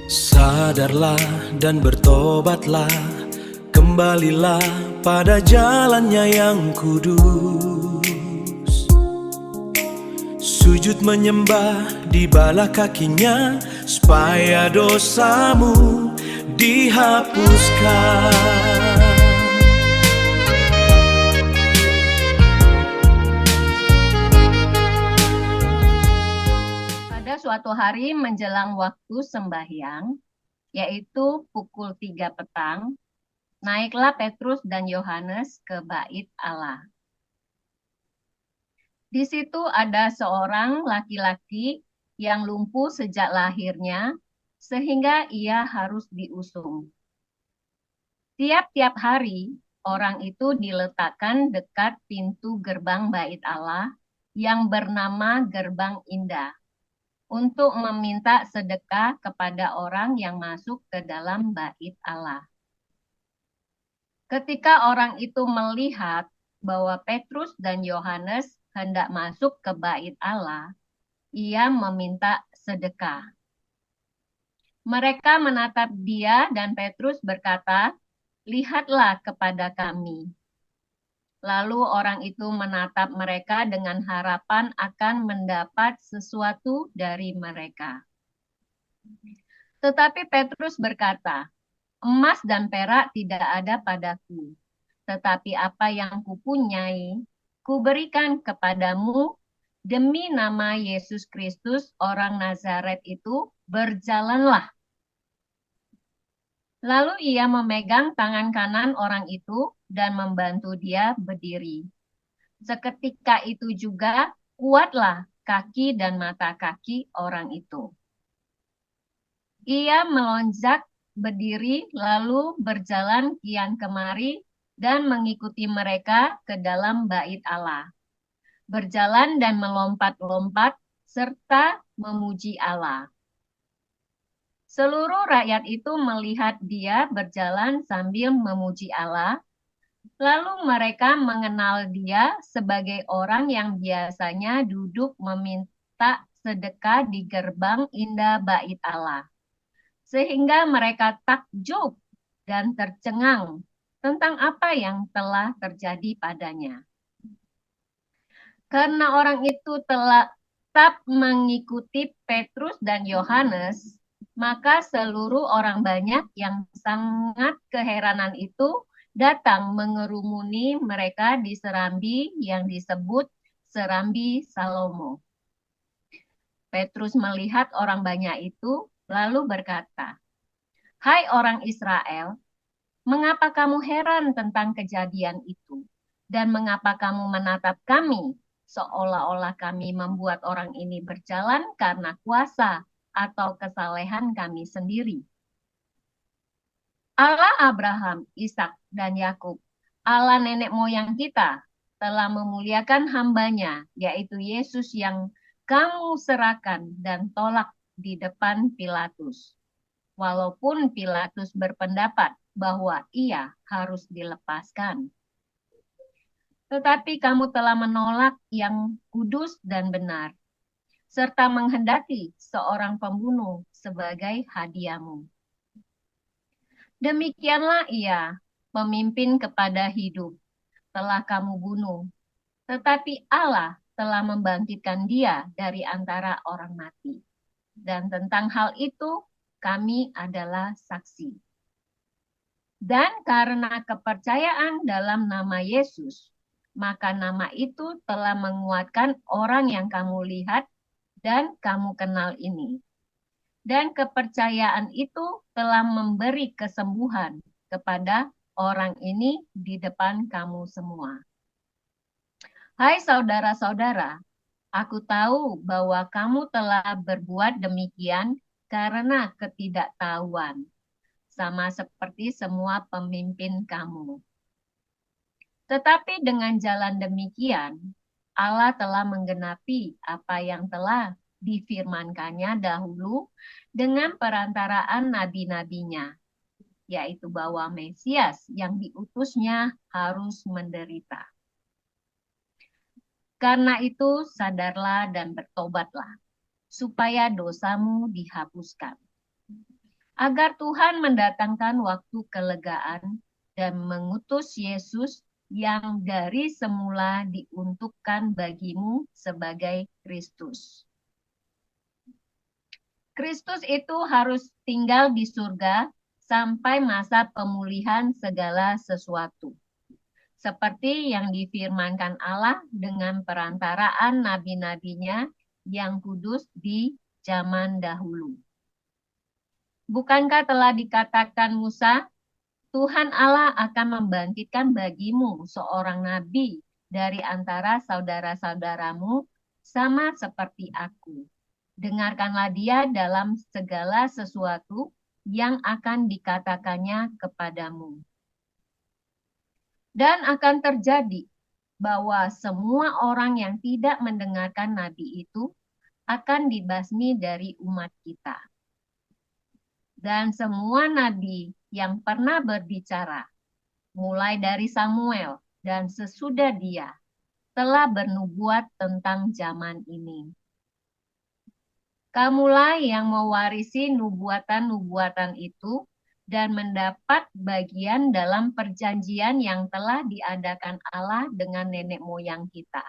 Sadarlah dan bertobatlah, kembalilah pada jalannya yang kudus. Sujud menyembah di bala kakinya, supaya dosamu dihapuskan. Pada suatu hari menjelang waktu sembahyang, yaitu pukul 3 petang, naiklah Petrus dan Yohanes ke bait Allah. Di situ ada seorang laki-laki yang lumpuh sejak lahirnya, sehingga ia harus diusung. Tiap-tiap hari, orang itu diletakkan dekat pintu gerbang bait Allah yang bernama Gerbang Indah, untuk meminta sedekah kepada orang yang masuk ke dalam bait Allah. Ketika orang itu melihat bahwa Petrus dan Yohanes hendak masuk ke bait Allah, ia meminta sedekah. Mereka menatap dia dan Petrus berkata, "Lihatlah kepada kami." Lalu orang itu menatap mereka dengan harapan akan mendapat sesuatu dari mereka. Tetapi Petrus berkata, "Emas dan perak tidak ada padaku, tetapi apa yang kupunyai, kuberikan kepadamu. Demi nama Yesus Kristus, orang Nazaret itu, berjalanlah." Lalu ia memegang tangan kanan orang itu dan membantu dia berdiri. Seketika itu juga kuatlah kaki dan mata kaki orang itu. Ia melonjak berdiri lalu berjalan kian kemari dan mengikuti mereka ke dalam bait Allah. Berjalan dan melompat-lompat serta memuji Allah. Seluruh rakyat itu melihat dia berjalan sambil memuji Allah. Lalu mereka mengenal dia sebagai orang yang biasanya duduk meminta sedekah di gerbang indah bait Allah. Sehingga mereka takjub dan tercengang tentang apa yang telah terjadi padanya. Karena orang itu telah tetap mengikuti Petrus dan Yohanes, maka seluruh orang banyak yang sangat keheranan itu datang mengerumuni mereka di serambi yang disebut Serambi Salomo. Petrus melihat orang banyak itu, lalu berkata, "Hai orang Israel, mengapa kamu heran tentang kejadian itu? Dan mengapa kamu menatap kami, seolah-olah kami membuat orang ini berjalan karena kuasa atau kesalehan kami sendiri? Allah Abraham, Ishak, dan Yakub, Allah nenek moyang kita, telah memuliakan hambanya, yaitu Yesus yang kamu serahkan dan tolak di depan Pilatus. Walaupun Pilatus berpendapat bahwa ia harus dilepaskan. Tetapi kamu telah menolak yang kudus dan benar, serta menghendaki seorang pembunuh sebagai hadiahmu. Demikianlah ia, pemimpin kepada hidup, telah kamu bunuh, tetapi Allah telah membangkitkan dia dari antara orang mati. Dan tentang hal itu, kami adalah saksi. Dan karena kepercayaan dalam nama Yesus, maka nama itu telah menguatkan orang yang kamu lihat dan kamu kenal ini. Dan kepercayaan itu telah memberi kesembuhan kepada orang ini di depan kamu semua. Hai saudara-saudara, aku tahu bahwa kamu telah berbuat demikian karena ketidaktahuan, sama seperti semua pemimpin kamu. Tetapi dengan jalan demikian, Allah telah menggenapi apa yang telah difirmankannya dahulu dengan perantaraan nabi-nabinya, yaitu bahwa Mesias yang diutusnya harus menderita. Karena itu sadarlah dan bertobatlah, supaya dosamu dihapuskan. agar Tuhan mendatangkan waktu kelegaan dan mengutus Yesus yang dari semula diuntukkan bagimu sebagai Kristus. Kristus itu harus tinggal di surga sampai masa pemulihan segala sesuatu. Seperti yang difirmankan Allah dengan perantaraan nabi-nabinya yang kudus di zaman dahulu. Bukankah telah dikatakan Musa, Tuhan Allah akan membangkitkan bagimu seorang nabi dari antara saudara-saudaramu sama seperti aku. Dengarkanlah dia dalam segala sesuatu yang akan dikatakannya kepadamu. Dan akan terjadi bahwa semua orang yang tidak mendengarkan nabi itu akan dibasmi dari umat kita. Dan semua nabi yang pernah berbicara, mulai dari Samuel dan sesudah dia, telah bernubuat tentang zaman ini. Kamulah yang mewarisi nubuatan-nubuatan itu dan mendapat bagian dalam perjanjian yang telah diadakan Allah dengan nenek moyang kita.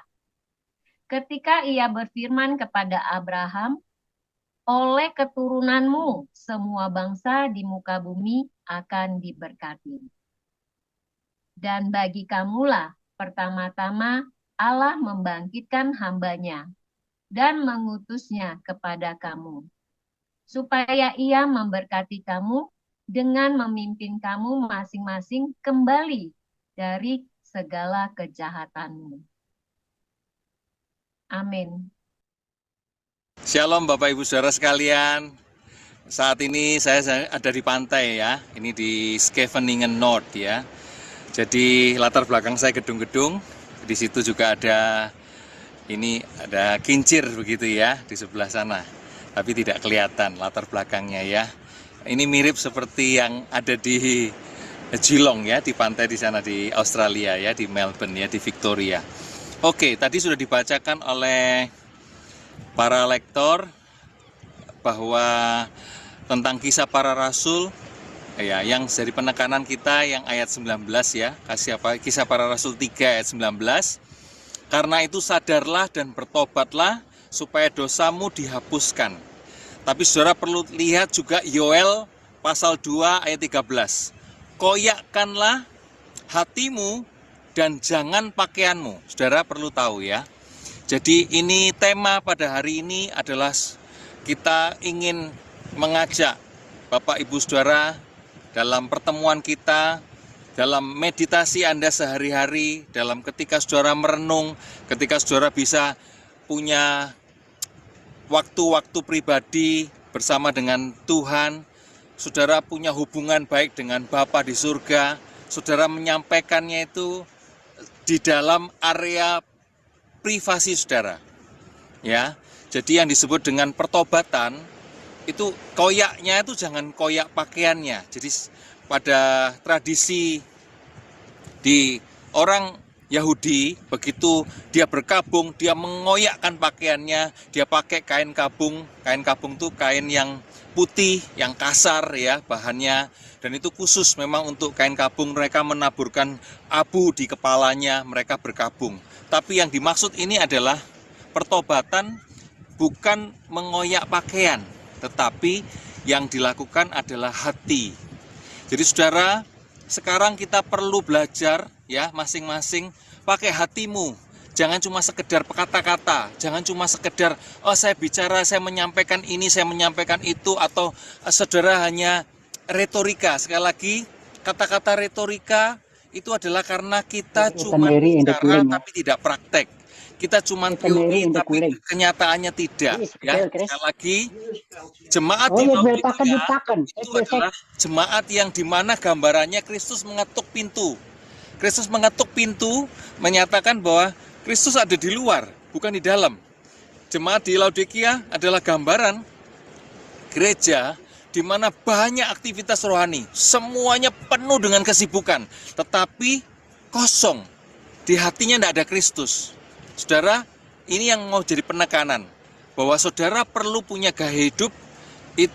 Ketika ia berfirman kepada Abraham, oleh keturunanmu semua bangsa di muka bumi akan diberkati. Dan bagi kamulah pertama-tama Allah membangkitkan hambanya dan mengutusnya kepada kamu, supaya ia memberkati kamu dengan memimpin kamu masing-masing kembali dari segala kejahatanmu. Amin. Shalom Bapak Ibu Saudara sekalian. Saat ini saya ada di pantai ya. Ini di Scheveningen Noord ya. Jadi latar belakang saya gedung-gedung. Di situ juga ada kincir begitu ya di sebelah sana. Tapi tidak kelihatan latar belakangnya ya. Ini mirip seperti yang ada di Geelong ya, di pantai di sana di Australia ya, di Melbourne ya, di Victoria. Oke, tadi sudah dibacakan oleh para lektor bahwa tentang kisah para rasul ya, yang dari penekanan kita yang ayat 19 ya, kisah para rasul 3 ayat 19. Karena itu sadarlah dan bertobatlah supaya dosamu dihapuskan. Tapi saudara perlu lihat juga Yoel pasal 2 ayat 13. Koyakkanlah hatimu dan jangan pakaianmu. Saudara perlu tahu ya. Jadi ini tema pada hari ini adalah kita ingin mengajak Bapak Ibu Saudara dalam pertemuan kita, dalam meditasi Anda sehari-hari, dalam ketika saudara merenung, ketika saudara bisa punya waktu-waktu pribadi bersama dengan Tuhan, saudara punya hubungan baik dengan Bapa di surga, saudara menyampaikannya itu di dalam area privasi saudara. Ya. Jadi yang disebut dengan pertobatan itu koyaknya itu jangan koyak pakaiannya. Jadi pada tradisi di orang Yahudi, begitu dia berkabung, dia mengoyakkan pakaiannya, dia pakai kain kabung. Kain kabung itu kain yang putih, yang kasar ya bahannya, dan itu khusus memang untuk kain kabung. Mereka menaburkan abu di kepalanya, mereka berkabung. Tapi yang dimaksud ini adalah pertobatan bukan mengoyak pakaian, tetapi yang dilakukan adalah hati. Jadi saudara, sekarang kita perlu belajar ya masing-masing pakai hatimu. Jangan cuma sekedar kata-kata, jangan cuma sekedar saya bicara, saya menyampaikan ini, saya menyampaikan itu, atau saudara hanya retorika. Sekali lagi, kata-kata retorika itu adalah karena kita cuma bicara tapi tidak praktek. Kita cuma teori tapi kenyataannya tidak ya. Sekali lagi, jemaat di Laodikia itu adalah jemaat yang dimana gambarannya Kristus mengetuk pintu. Kristus mengetuk pintu menyatakan bahwa Kristus ada di luar, bukan di dalam. Jemaat di Laodikia adalah gambaran gereja di mana banyak aktivitas rohani, semuanya penuh dengan kesibukan, tetapi kosong. Di hatinya tidak ada Kristus. Saudara, ini yang mau jadi penekanan, bahwa saudara perlu punya gaya hidup,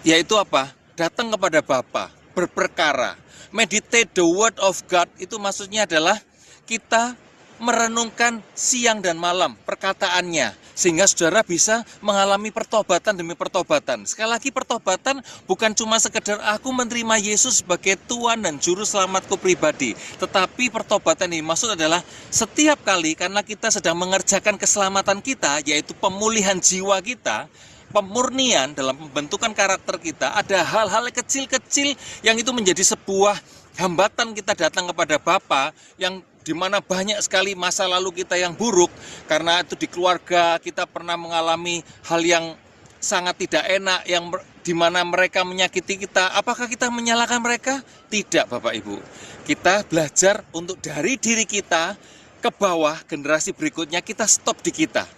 yaitu apa? datang kepada Bapa, berperkara. Meditate the word of God itu maksudnya adalah kita merenungkan siang dan malam perkataannya, sehingga saudara bisa mengalami pertobatan demi pertobatan. Sekali lagi, pertobatan bukan cuma sekedar aku menerima Yesus sebagai Tuhan dan Juru Selamatku pribadi, tetapi pertobatan ini maksud adalah setiap kali karena kita sedang mengerjakan keselamatan kita, yaitu pemulihan jiwa kita, pemurnian dalam pembentukan karakter kita, ada hal-hal kecil-kecil yang itu menjadi sebuah hambatan kita datang kepada Bapa, yang di mana banyak sekali masa lalu kita yang buruk, karena itu di keluarga kita pernah mengalami hal yang sangat tidak enak, yang di mana mereka menyakiti kita. Apakah kita menyalahkan mereka? Tidak, Bapak Ibu. Kita belajar untuk dari diri kita ke bawah, generasi berikutnya kita stop di kita,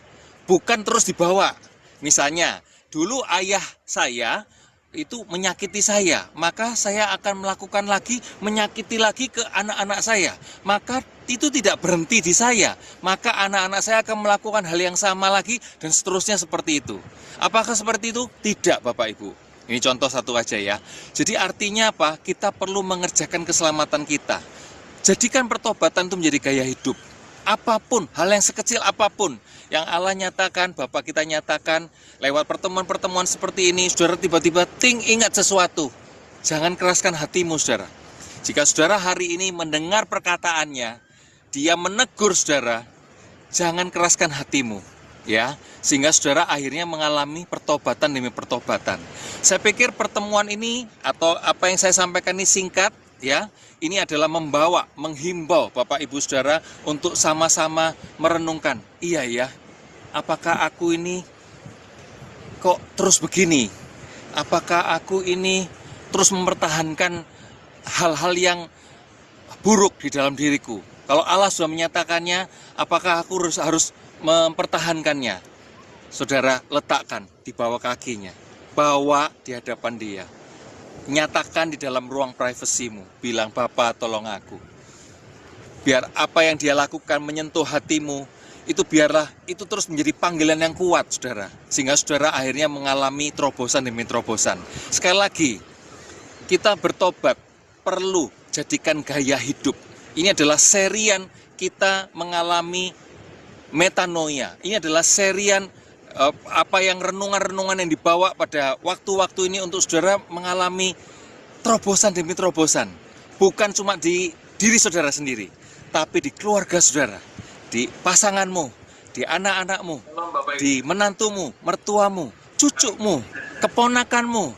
bukan terus dibawa. Misalnya, dulu ayah saya itu menyakiti saya, maka saya akan melakukan lagi, menyakiti lagi ke anak-anak saya. Maka itu tidak berhenti di saya, maka anak-anak saya akan melakukan hal yang sama lagi, dan seterusnya seperti itu. Apakah seperti itu? Tidak, Bapak Ibu. Ini contoh satu aja ya. Jadi artinya apa? Kita perlu mengerjakan keselamatan kita. Jadikan pertobatan itu menjadi gaya hidup. Apapun, hal yang sekecil apapun yang Allah nyatakan, Bapak kita nyatakan lewat pertemuan-pertemuan seperti ini, saudara tiba-tiba ingat sesuatu. Jangan keraskan hatimu, saudara. Jika saudara hari ini mendengar perkataannya, dia menegur saudara, jangan keraskan hatimu, ya, sehingga saudara akhirnya mengalami pertobatan demi pertobatan. Saya pikir pertemuan ini atau apa yang saya sampaikan ini singkat, ya. Ini adalah membawa, menghimbau Bapak Ibu Saudara untuk sama-sama merenungkan. Iya ya, apakah aku ini kok terus begini? Apakah aku ini terus mempertahankan hal-hal yang buruk di dalam diriku? Kalau Allah sudah menyatakannya, apakah aku harus mempertahankannya? Saudara, letakkan di bawah kakinya, bawa di hadapan Dia. Nyatakan di dalam ruang privasimu, bilang, Bapa tolong aku. Biar apa yang Dia lakukan menyentuh hatimu, itu biarlah itu terus menjadi panggilan yang kuat, saudara. Sehingga saudara akhirnya mengalami terobosan demi terobosan. Sekali lagi, kita bertobat perlu jadikan gaya hidup. Ini adalah serian kita mengalami metanoia. Ini adalah serian apa yang renungan-renungan yang dibawa pada waktu-waktu ini untuk saudara mengalami terobosan demi terobosan. Bukan cuma di diri saudara sendiri, tapi di keluarga saudara, di pasanganmu, di anak-anakmu, di menantumu, mertuamu, cucumu, keponakanmu,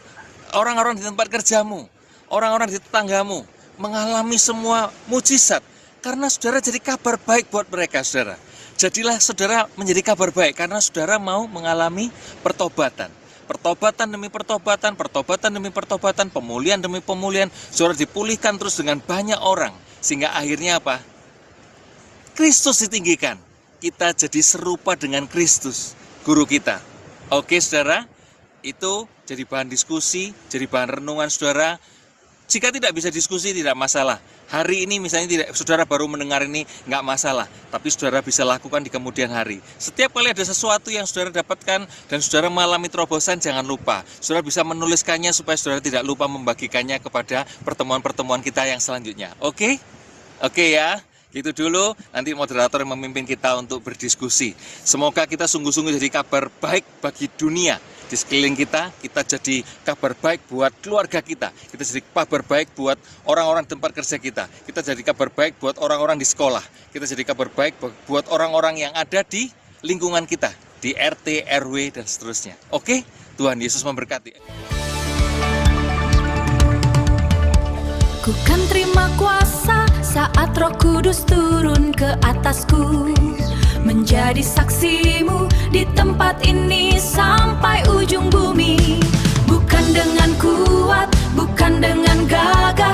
orang-orang di tempat kerjamu, orang-orang di tetanggamu, mengalami semua mujizat. Karena saudara jadi kabar baik buat mereka, saudara. Jadilah saudara menjadi kabar baik karena saudara mau mengalami pertobatan. Pertobatan demi pertobatan, pertobatan demi pertobatan, pemulihan demi pemulihan. Saudara dipulihkan terus dengan banyak orang. Sehingga akhirnya apa? Kristus ditinggikan. Kita jadi serupa dengan Kristus, guru kita. Oke saudara, itu jadi bahan diskusi, jadi bahan renungan saudara. Jika tidak bisa diskusi, tidak masalah. Hari ini misalnya saudara baru mendengar ini, nggak masalah. Tapi saudara bisa lakukan di kemudian hari. Setiap kali ada sesuatu yang saudara dapatkan dan saudara mengalami terobosan, jangan lupa. Saudara bisa menuliskannya supaya saudara tidak lupa membagikannya kepada pertemuan-pertemuan kita yang selanjutnya. Oke? Oke ya? Gitu dulu, nanti moderator yang memimpin kita untuk berdiskusi. Semoga kita sungguh-sungguh jadi kabar baik bagi dunia. Di sekeliling kita jadi kabar baik buat keluarga kita jadi kabar baik buat orang-orang di tempat kerja kita jadi kabar baik buat orang-orang di sekolah, kita jadi kabar baik buat orang-orang yang ada di lingkungan kita, di RT, RW, dan seterusnya. Oke, Tuhan Yesus memberkati. Ku kan terima kuasa saat Roh Kudus turun ke atasku, menjadi saksimu di tempat ini sampai ujung bumi. Bukan dengan kuat, bukan dengan gagah,